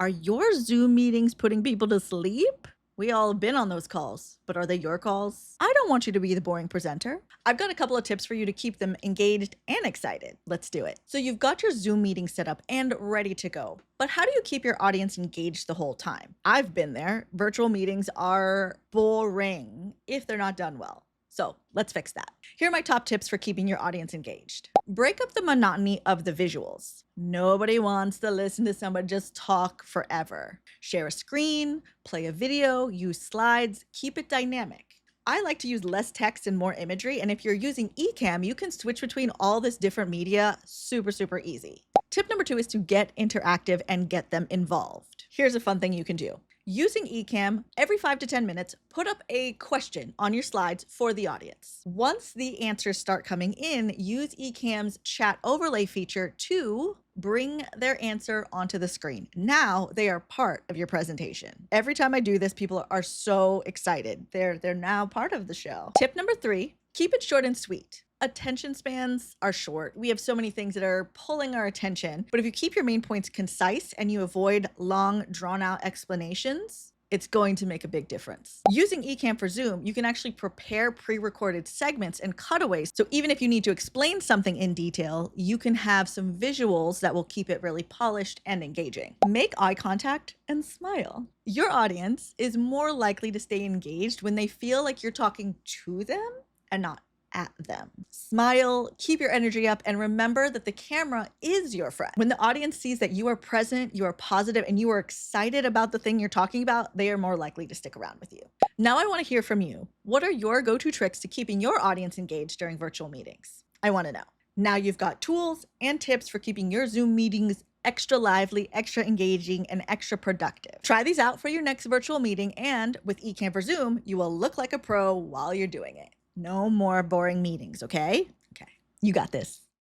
Are your Zoom meetings putting people to sleep? We all have been on those calls, but are they your calls? I don't want you to be the boring presenter. I've got a couple of tips for you to keep them engaged and excited. Let's do it. So you've got your Zoom meeting set up and ready to go, but how do you keep your audience engaged the whole time? I've been there. Virtual meetings are boring if they're not done well. So let's fix that. Here are my top tips for keeping your audience engaged. Break up the monotony of the visuals. Nobody wants to listen to somebody just talk forever. Share a screen, play a video, use slides, keep it dynamic. I like to use less text and more imagery, and if you're using Ecamm, you can switch between all this different media super easy. Tip number 2 is to get interactive and get them involved. Here's a fun thing you can do. Using Ecamm, every 5 to 10 minutes, put up a question on your slides for the audience. Once the answers start coming in, use Ecamm's chat overlay feature to bring their answer onto the screen. Now they are part of your presentation. Every time I do this, people are so excited. They're now part of the show. Tip number 3, keep it short and sweet. Attention spans are short. We have so many things that are pulling our attention, but if you keep your main points concise and you avoid long, drawn-out explanations, it's going to make a big difference. Using Ecamm for Zoom, you can actually prepare pre-recorded segments and cutaways. So even if you need to explain something in detail, you can have some visuals that will keep it really polished and engaging. Make eye contact and smile. Your audience is more likely to stay engaged when they feel like you're talking to them and not at them. Smile, keep your energy up, and remember that the camera is your friend. When the audience sees that you are present, you are positive, and you are excited about the thing you're talking about, they are more likely to stick around with you. Now I want to hear from you. What are your go-to tricks to keeping your audience engaged during virtual meetings? I want to know. Now you've got tools and tips for keeping your Zoom meetings extra lively, extra engaging, and extra productive. Try these out for your next virtual meeting, and with Ecamm for Zoom, you will look like a pro while you're doing it. No more boring meetings, okay? Okay, you got this.